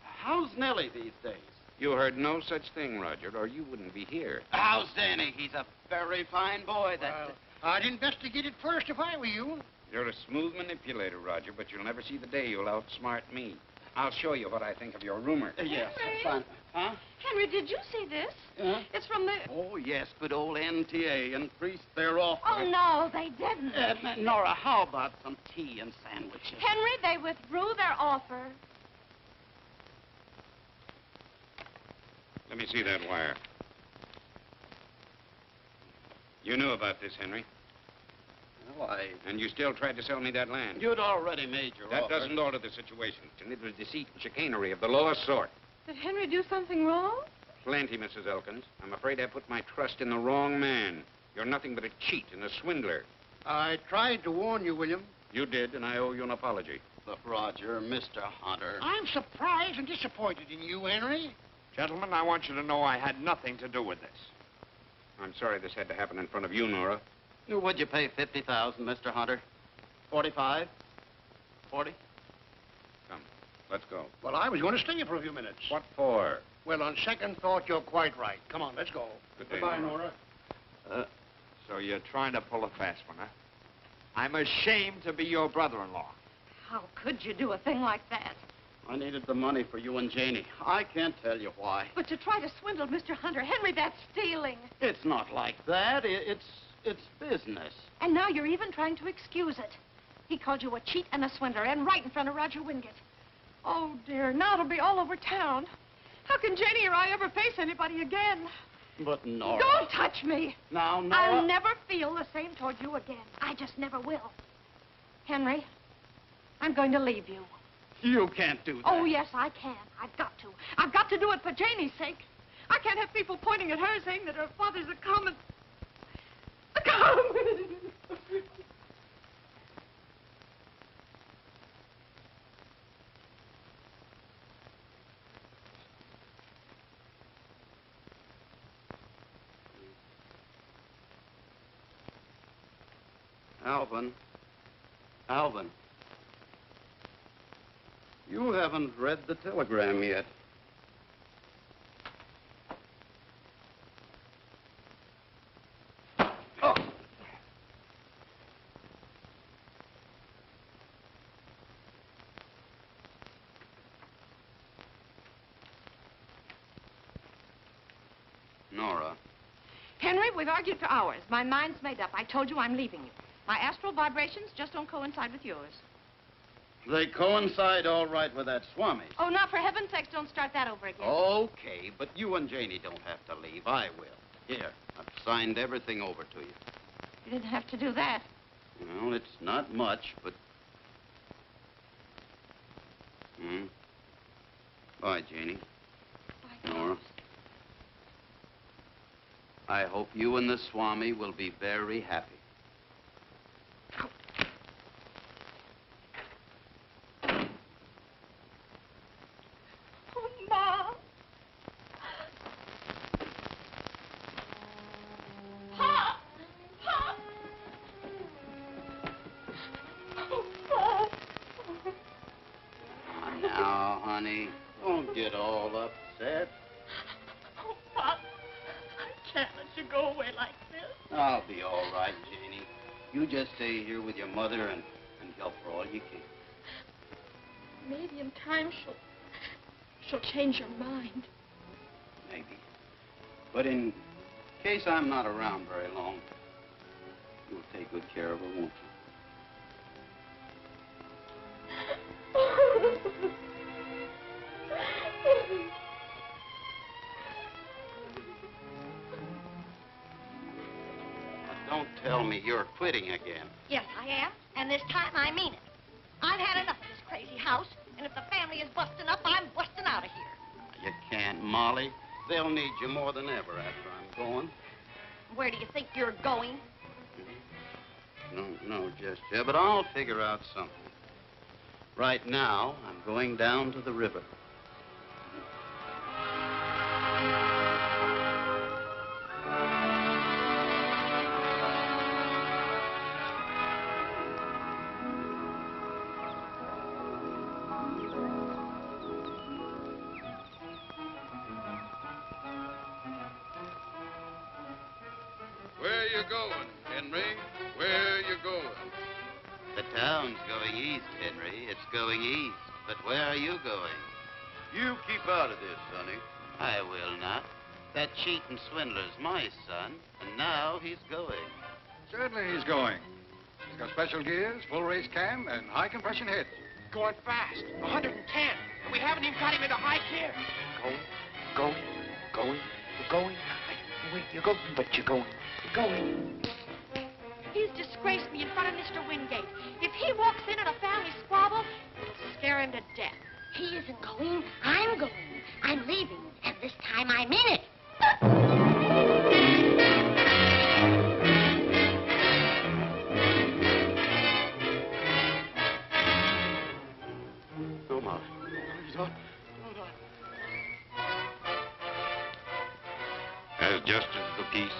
How's Nellie these days? You heard no such thing, Roger, or you wouldn't be here. How's Danny? He's a very fine boy. Well, I'd investigate it first if I were you. You're a smooth manipulator, Roger, but you'll never see the day you'll outsmart me. I'll show you what I think of your rumor. Yes, Henry? fine. Huh? Henry, did you see this? It's from the... Oh, yes, good old NTA increased their offer. Oh, no, they didn't. Nora, how about some tea and sandwiches? Henry, they withdrew their offer. Let me see that wire. You knew about this, Henry. Well, And you still tried to sell me that land. You'd already made your That offer. doesn't alter the situation. It was deceit and chicanery of the lowest sort. Did Henry do something wrong? Plenty, Mrs. Elkins. I'm afraid I put my trust in the wrong man. You're nothing but a cheat and a swindler. I tried to warn you, William. You did, and I owe you an apology. Look, Roger, Mr. Hunter. I'm surprised and disappointed in you, Henry. Gentlemen, I want you to know I had nothing to do with this. I'm sorry this had to happen in front of you, Nora. Would you pay $50,000, Mr. Hunter? 45? 40? Come, let's go. Well, I was going to stay for a few minutes. What for? Well, on second thought, you're quite right. Come on, let's go. Good day, Goodbye, Nora. Nora. So you're trying to pull a fast one, huh? I'm ashamed to be your brother-in-law. How could you do a thing like that? I needed the money for you and Janie. I can't tell you why. But to try to swindle Mr. Hunter, Henry, that's stealing. It's not like that. It's business. And now you're even trying to excuse it. He called you a cheat and a swindler, and right in front of Roger Wingate. Oh, dear, now it'll be all over town. How can Janie or I ever face anybody again? But, Nora... Don't touch me. Now, Nora... I'll never feel the same toward you again. I just never will. Henry, I'm going to leave you. You can't do that. Oh, yes, I can. I've got to. I've got to do it for Janie's sake. I can't have people pointing at her saying that her father's a common... Alvin. You haven't read the telegram yet. Oh. Nora. Henry, we've argued for hours. My mind's made up. I told you I'm leaving you. My astral vibrations just don't coincide with yours. They coincide all right with that Swami. Oh, now, for heaven's sakes, don't start that over again. Okay, but you and Janie don't have to leave. I will. Here, I've signed everything over to you. You didn't have to do that. Well, it's not much, but... Bye, Janie. Bye, Nora. I hope you and the Swami will be very happy. Oh, Mom. Now, honey, don't get all upset. Oh, Pop, I can't let you go away like this. I'll be all right, Janie. You just stay here with your mother and help her all you can. Maybe in time she'll change her mind. Maybe. But in case I'm not around very long, you'll take good care of her, won't you? Don't tell me you're quitting again. Yes, I am, and this time I mean it. I've had enough of this crazy house, and if the family is busting up, I'm busting out of here. You can't, Molly. They'll need you more than ever after I'm going. Where do you think you're going? No, just yet, but I'll figure out something. Right now, I'm going down to the river. Where you going, Henry? Where you going? The town's going east, Henry. It's going east. But where are you going? You keep out of this, sonny. I will not. That cheat and swindler's my son, and now he's going. Certainly he's going. He's got special gears, full race cam, and high compression head. Going fast. 110. And we haven't even got him into high gear. Going. You're going. Wait, you're going, but you're going. You're going. He's disgraced me in front of Mr. Wingate. If he walks in a family squabble, it'll scare him to death. He isn't going. I'm going. I'm leaving. And this time I mean it. No, Molly. As justice of the peace,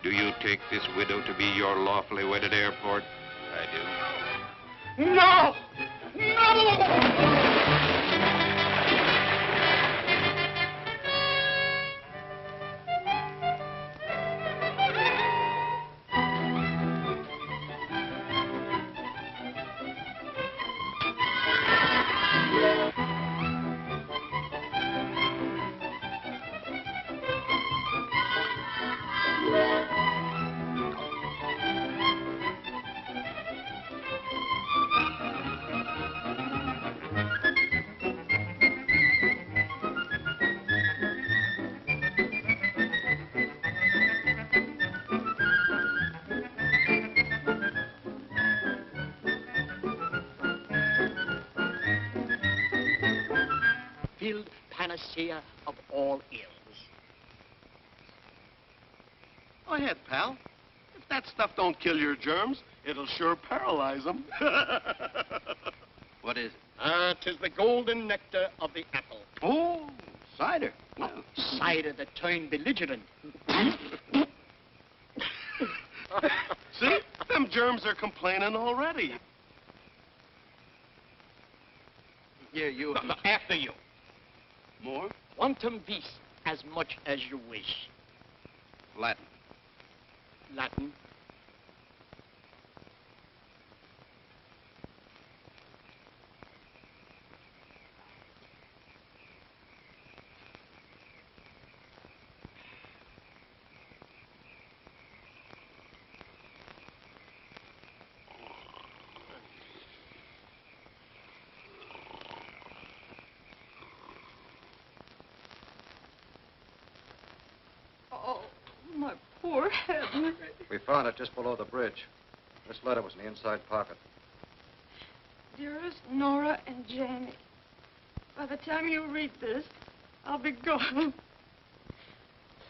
do you take this widow to be your lawfully wedded heir, Port? I do. No! No! Field panacea of all ills. Go ahead, pal. If that stuff don't kill your germs, it'll sure paralyze them. What is it? 'Tis the golden nectar of the apple. Oh, cider. Well, Cider that turned belligerent. See? Them germs are complaining already. Here, you. After you. more? Quantum vis, as much as you wish. Latin. Latin. Oh, my poor Henry. We found it just below the bridge. This letter was in the inside pocket. Dearest Nora and Jamie, by the time you read this, I'll be gone.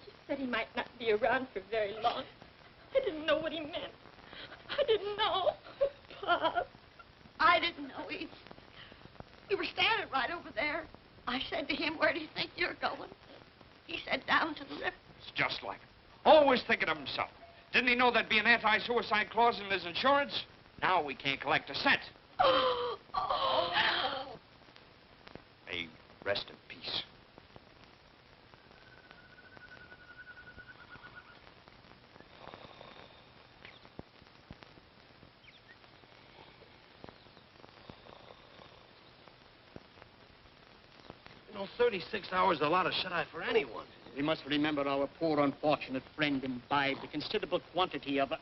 He said he might not be around for very long. I didn't know what he meant. I didn't know. Pop. I didn't know either. We were standing right over there. I said to him, where do you think you're going? He said, down to the river. It's just like him. Always thinking of himself. Didn't he know there'd be an anti-suicide clause in his insurance? Now we can't collect a cent. Oh. Rest in peace. You know, 36 hours is a lot of shut-eye for anyone. We must remember our poor unfortunate friend imbibed a considerable quantity of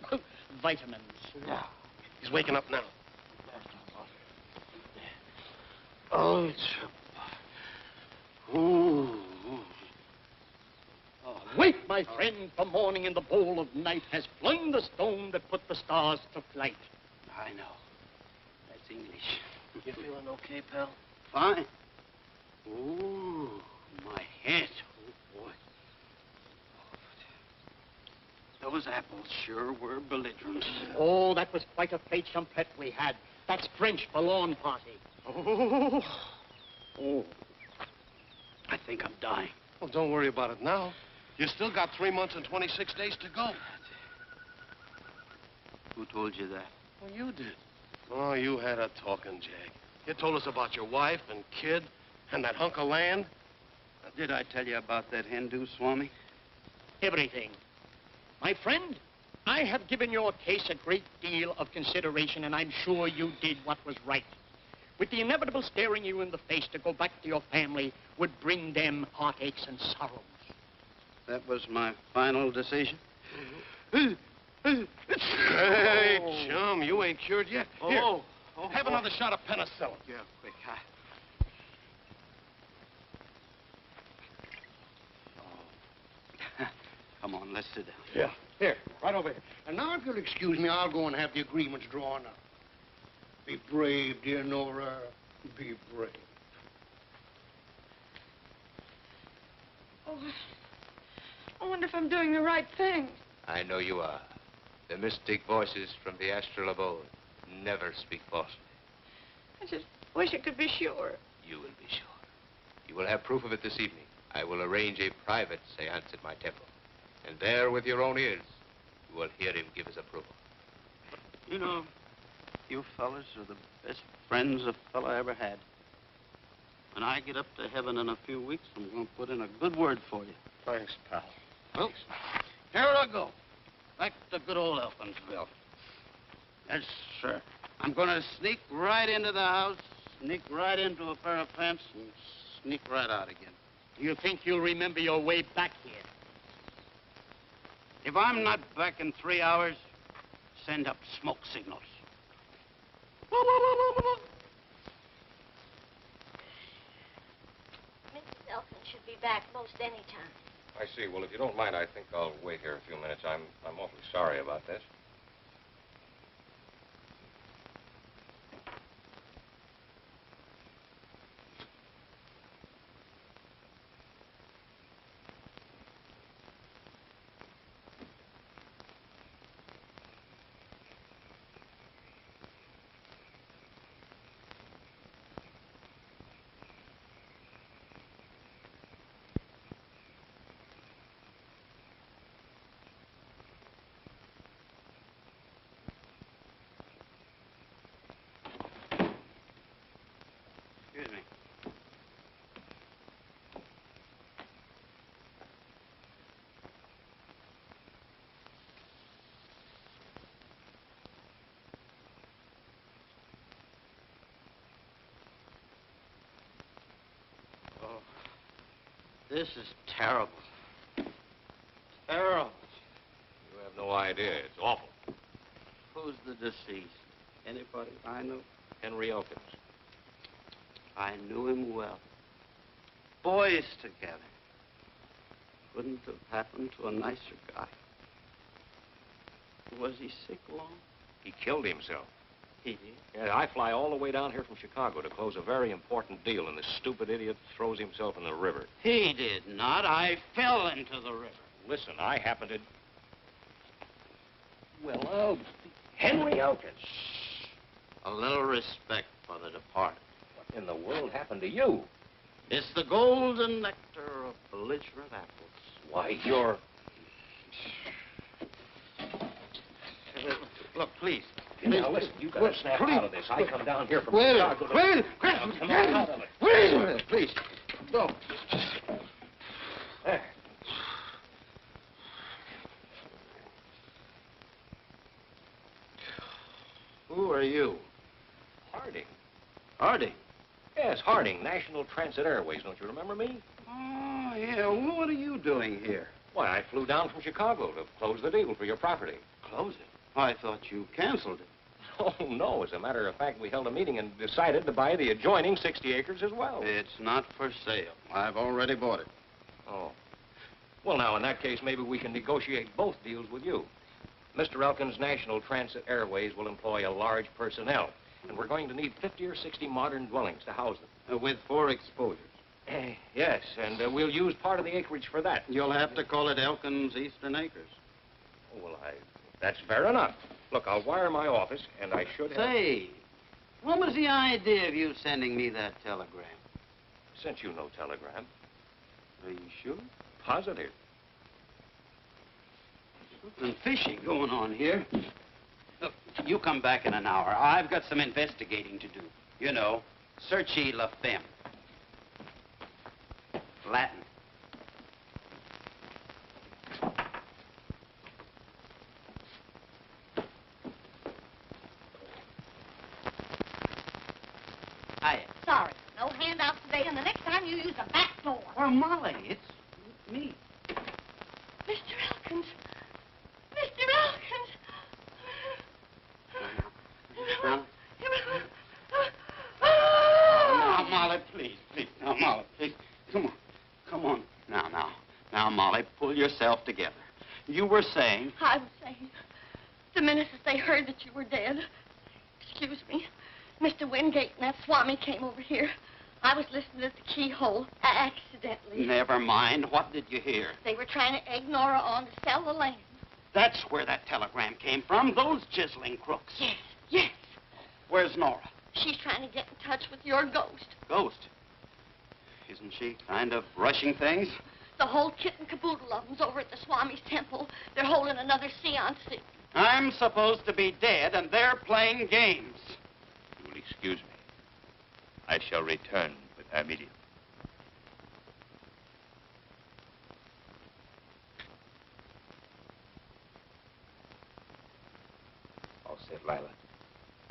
vitamins. Yeah. He's waking up now. Oh, it's... Ooh. Wake, my friend, for morning in the bowl of night has flung the stone that put the stars to flight. I know. That's English. You feeling okay, pal? Fine. Ooh, my head. Oh, boy. Those apples sure were belligerent. Oh, that was quite a fete champetre we had. That's French for lawn party. Oh. Oh. I think I'm dying. Well, don't worry about it now. You still got 3 months and 26 days to go. Who told you that? Well, you did. Oh, you had a talking, Jag. You told us about your wife and kid and that hunk of land. Did I tell you about that Hindu, Swami? Everything. My friend, I have given your case a great deal of consideration, and I'm sure you did what was right. With the inevitable staring you in the face to go back to your family would bring them heartaches and sorrows. That was my final decision? Hey, chum, you ain't cured yet. Here, have another shot of penicillin. Yeah, quick. Come on, let's sit down. Yeah. Here, right over here. And now, if you'll excuse me, I'll go and have the agreements drawn up. Be brave, dear Nora. Be brave. Oh, I wonder if I'm doing the right thing. I know you are. The mystic voices from the astral abode never speak falsely. I just wish I could be sure. You will be sure. You will have proof of it this evening. I will arrange a private seance at my temple. And there, with your own ears, you will hear him give his approval. You know, you fellas are the best friends a fella ever had. When I get up to heaven in a few weeks, I'm going to put in a good word for you. Thanks, pal. Well, here I go. Back to good old Elkinsville. Yes, sir. I'm going to sneak right into the house, sneak right into a pair of pants, and sneak right out again. Do you think you'll remember your way back here? If I'm not back in 3 hours, send up smoke signals. Mrs. Elkins should be back most any time. I see. Well, if you don't mind, I think I'll wait here a few minutes. I'm awfully sorry about this. Excuse me. Oh, this is terrible. Terrible. You have no idea. It's awful. Who's the deceased? Anybody I know? Henry Elkins. I knew him well. Boys together. Couldn't have happened to a nicer guy. Was he sick long? He killed himself. He did? Yeah, I fly all the way down here from Chicago to close a very important deal, and this stupid idiot throws himself in the river. He did not. I fell into the river. Listen, I happened to... Well, Henry Elkins. A little respect for the departed. What in the world happened to you? It's the golden nectar of belligerent apples. Why, you're... Look, please. Now, listen, you gotta snap out of this. I come down here from Wait a Chicago minute. to... Wait a minute. Now, come on out of it. Wait a minute, please. Go. There. Who are you? Harding. Harding. Yes, Harding, National Transit Airways. Don't you remember me? Oh, yeah. Well, what are you doing here? Why, I flew down from Chicago to close the deal for your property. Close it? I thought you canceled it. Oh, no. As a matter of fact, we held a meeting and decided to buy the adjoining 60 acres as well. It's not for sale. I've already bought it. Oh. Well, now, in that case, maybe we can negotiate both deals with you. Mr. Elkins' National Transit Airways will employ a large personnel, and we're going to need 50 or 60 modern dwellings to house them. With 4 exposures. Yes, and we'll use part of the acreage for that. You'll have to call it Elkins Eastern Acres. Oh, well, that's fair enough. Look, I'll wire my office, and I should have... Say, what was the idea of you sending me that telegram? Sent you no telegram. Are you sure? Positive. Something fishy going on here. Look, you come back in an hour. I've got some investigating to do. You know, searchy la femme. Latin. Hiya. Sorry, no handouts today, and the next time you use the back door. Well, Molly, it's me. Mr. Elkins. Mr. Elkins. Now, Molly, please. Now, Molly, please. Come on. Now, Molly, pull yourself together. You were saying... I was saying, the minute that they heard that you were dead, excuse me, Mr. Wingate and that Swami came over here. I was listening at the keyhole, accidentally. Never mind. What did you hear? They were trying to egg Nora on to sell the land. That's where that telegram came from, those chiseling crooks. Yes. Where's Nora? She's trying to get in touch with your ghost. Ghost? Isn't she kind of rushing things? The whole kit and caboodle of them's over at the Swami's temple. They're holding another seance. I'm supposed to be dead, and they're playing games. You will excuse me. I shall return with her immediately. All set, Lila.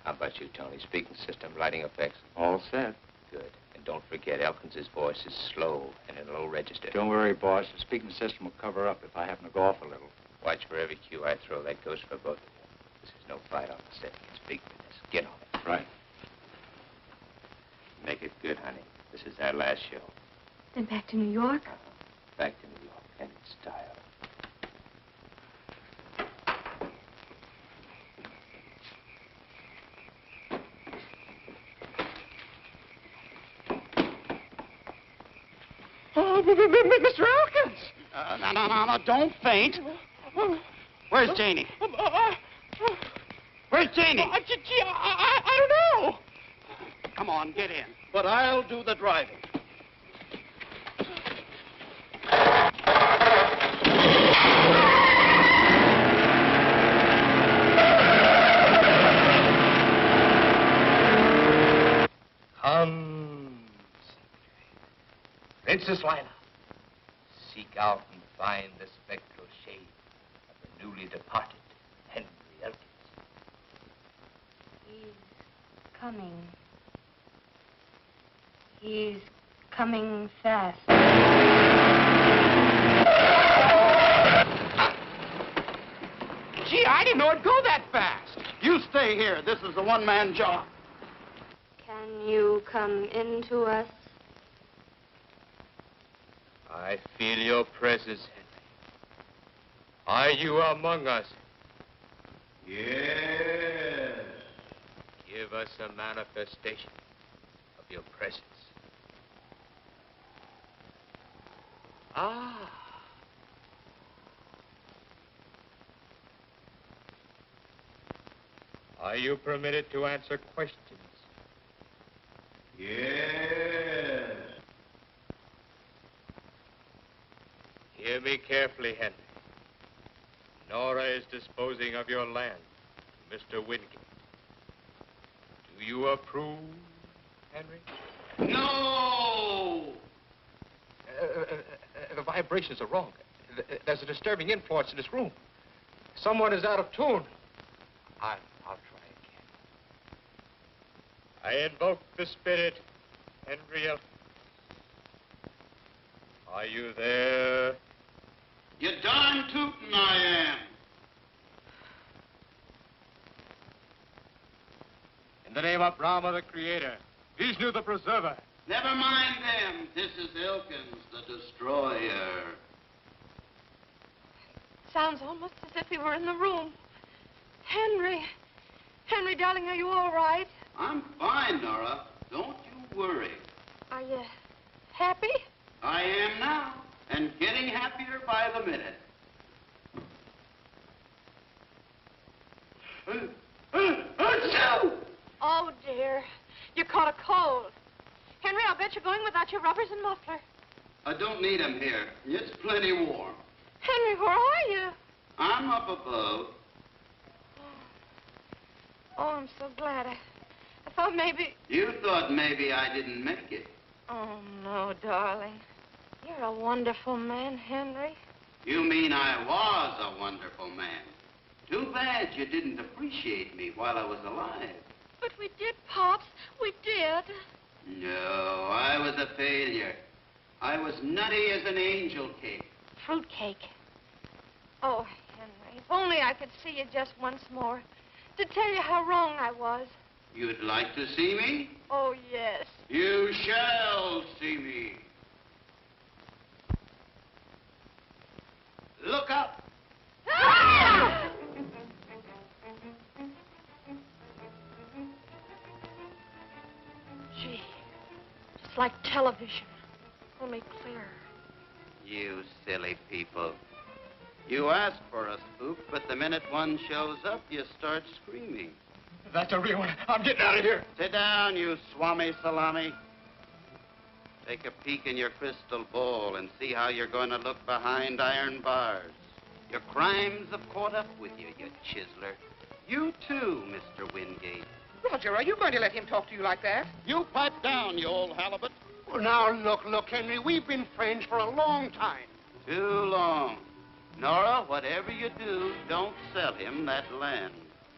How about you, Tony? Speaking system, lighting effects? All set. Good. And don't forget, Elkins' voice is slow and in low register. Don't worry, boss. The speaking system will cover up if I happen to go off a little. Watch for every cue I throw. That goes for both of you. This is no fight on the set. It's big business. Get on it. Right. Make it good, honey. This is our last show. Then back to New York? Back to New York, and in style. Oh, Mr. Elkins! No, don't faint. Where's Janie? Where's Janie? Gee, I don't know. Come on, get in. But I'll do the driving. Princess Lila, seek out and find the spectral shade of the newly departed Henry Elkins. He's coming. He's coming fast. Gee, I didn't know it'd go that fast. You stay here. This is a one-man job. Can you come into us? I feel your presence, Henry. Are you among us? Yes. Give us a manifestation of your presence. Ah. Are you permitted to answer questions? Yes. Hear me carefully, Henry. Nora is disposing of your land to Mr. Wingate. Do you approve, Henry? No! The vibrations are wrong. There's a disturbing influence in this room. Someone is out of tune. I'll try again. I invoke the spirit, Henry Elkins. Are you there? You darn tootin' I am. In the name of Brahma, the Creator, Vishnu, the Preserver. Never mind them. This is Elkins, the Destroyer. Sounds almost as if he were in the room. Henry. Henry, darling, are you all right? I'm fine, Nora. Don't you worry. Are you happy? I am now, and getting happier by the minute. Oh, dear. You caught a cold. Henry, I'll bet you're going without your rubbers and muffler. I don't need 'em here. It's plenty warm. Henry, where are you? I'm up above. Oh, I'm so glad. I thought maybe... You thought maybe I didn't make it. Oh, no, darling. You're a wonderful man, Henry. You mean I was a wonderful man. Too bad you didn't appreciate me while I was alive. But we did, Pops. We did. No, I was a failure. I was nutty as an angel cake. Fruitcake. Oh, Henry, if only I could see you just once more to tell you how wrong I was. You'd like to see me? Oh, yes. You shall see me. Look up. Ah! Gee, just like television, only clearer. You silly people. You ask for a spook, but the minute one shows up, you start screaming. That's a real one. I'm getting out of here. Sit down, you swami salami. Take a peek in your crystal ball and see how you're going to look behind iron bars. Your crimes have caught up with you, you chiseler. You too, Mr. Wingate. Roger, are you going to let him talk to you like that? You pipe down, you old halibut. Well, now, look, Henry, we've been friends for a long time. Too long. Nora, whatever you do, don't sell him that land.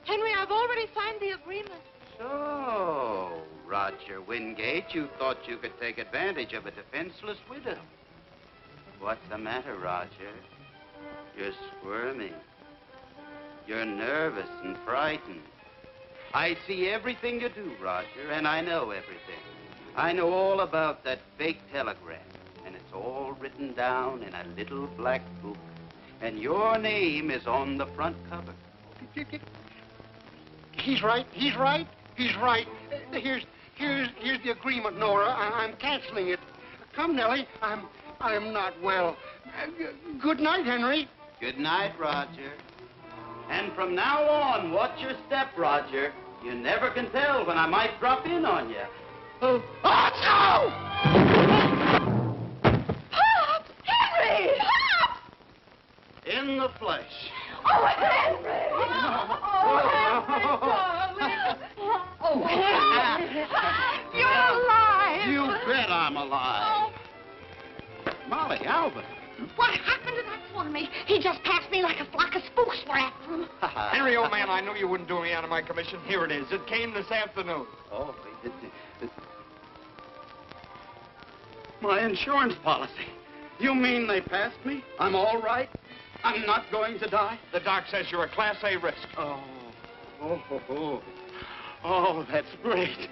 Henry, I've already signed the agreement. So, Roger Wingate, you thought you could take advantage of a defenseless widow. What's the matter, Roger? You're squirming. You're nervous and frightened. I see everything you do, Roger, and I know everything. I know all about that fake telegram, and it's all written down in a little black book. And your name is on the front cover. He's right. Here's the agreement, Nora. I'm canceling it. Come, Nellie. I'm not well. Good night, Henry. Good night, Roger. And from now on, watch your step, Roger. You never can tell when I might drop in on you. Oh, no! Pop! Henry! Pop! In the flesh. Oh, Henry! Oh, Henry, darling. Oh, Henry. You're alive. You bet I'm alive. Molly, Alvin. What happened to that swami? He just passed me like a flock of spooks were after him. Henry, old man, I knew you wouldn't do me out of my commission. Here it is. It came this afternoon. Oh, my insurance policy. You mean they passed me? I'm all right? I'm not going to die? The doc says you're a Class A risk. Oh, that's great.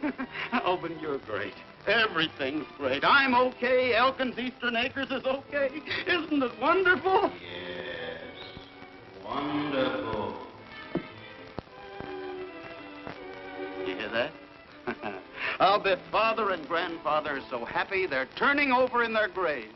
Alvin, you're great. Everything's great. I'm okay. Elkins Eastern Acres is okay. Isn't it wonderful? Yes, wonderful. You hear that? I'll bet father and grandfather are so happy they're turning over in their graves.